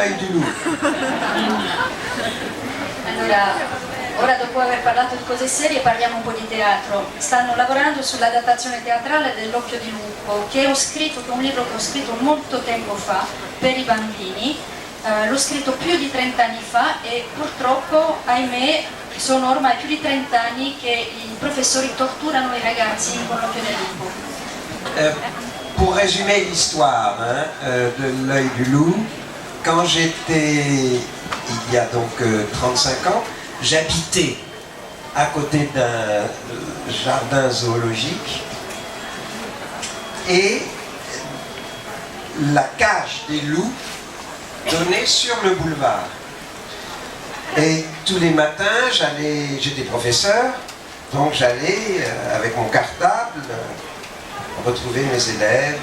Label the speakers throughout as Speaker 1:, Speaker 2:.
Speaker 1: L'œil du loup.
Speaker 2: Allora, ora dopo aver parlato di cose serie parliamo un po' di teatro. Stanno lavorando sull'adattazione teatrale dell'Occhio di Lupo, che è un libro che ho scritto molto tempo fa per i bambini. L'ho scritto più di 30 anni fa e purtroppo, ahimè, sono ormai più di 30 anni che i professori torturano i ragazzi con l'Occhio del Lupo.
Speaker 1: Pour résumer l'histoire de l'œil du loup, quand j'étais, il y a donc 35 ans, j'habitais à côté d'un jardin zoologique et la cage des loups donnait sur le boulevard. Et tous les matins, j'étais professeur, donc j'allais avec mon cartable retrouver mes élèves.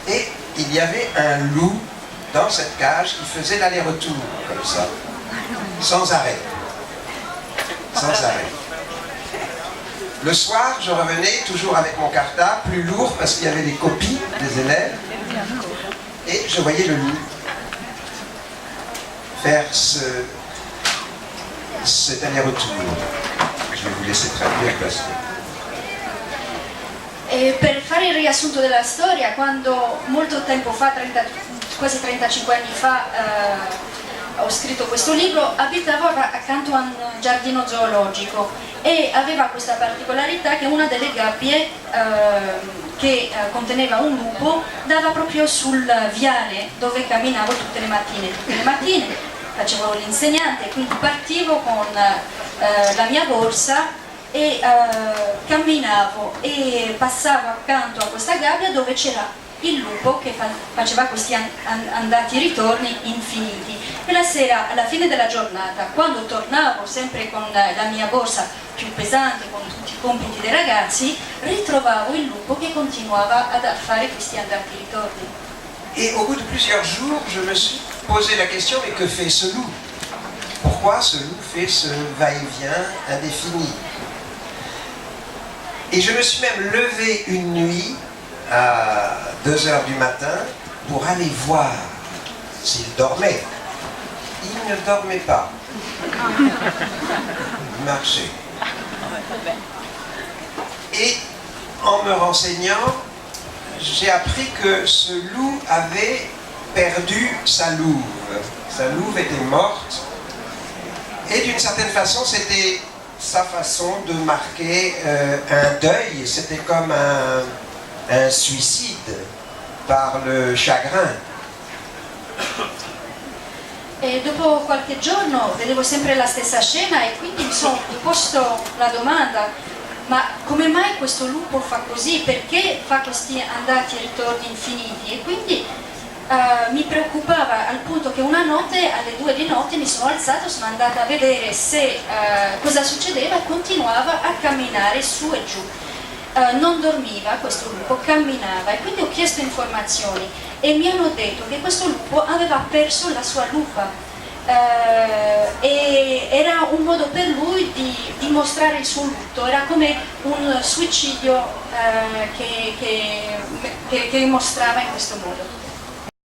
Speaker 1: Et il y avait un loup dans cette cage qui faisait l'aller-retour, comme ça, sans arrêt. Sans arrêt. Le soir, je revenais toujours avec mon cartable, plus lourd parce qu'il y avait des copies des élèves, et je voyais le loup faire cet aller-retour. Je vais vous laisser traduire parce que...
Speaker 2: E per fare il riassunto della storia, quando molto tempo fa, quasi 35 anni fa, ho scritto questo libro, abitavo accanto a un giardino zoologico e aveva questa particolarità che una delle gabbie che conteneva un lupo dava proprio sul viale dove camminavo tutte le mattine. Tutte le mattine facevo l'insegnante, quindi partivo con la mia borsa e camminavo e passavo accanto a questa gabbia dove c'era il lupo che faceva questi andati e ritorni infiniti. E la sera, alla fine della giornata, quando tornavo sempre con la mia borsa più pesante, con tutti i compiti dei ragazzi, ritrovavo il lupo che continuava a fare questi andati e ritorni.
Speaker 1: Et au bout de plusieurs jours, je me suis posé la question, mais que fait ce loup? Pourquoi ce loup fait ce va-et-vient indéfini? Et je me suis même levé une nuit à 2 heures du matin pour aller voir s'il dormait. Il ne dormait pas. Il marchait. Et en me renseignant, j'ai appris que ce loup avait perdu sa louve. Sa louve était morte. Et d'une certaine façon, c'était sa façon de marquer un deuil. C'était comme un suicide par le chagrin.
Speaker 2: E dopo qualche giorno vedevo sempre la stessa scena e quindi mi sono posto la domanda: ma come mai questo lupo fa così? Perché fa questi andati e ritorni infiniti? E quindi mi preoccupava al punto che una notte alle 2 di notte mi sono alzata, sono andata a vedere se cosa succedeva e continuava a camminare su e giù. Non dormiva questo lupo, camminava, e quindi ho chiesto informazioni e mi hanno detto che questo lupo aveva perso la sua lupa e era un modo per lui di dimostrare il suo lutto, era come un suicidio che mostrava in questo modo.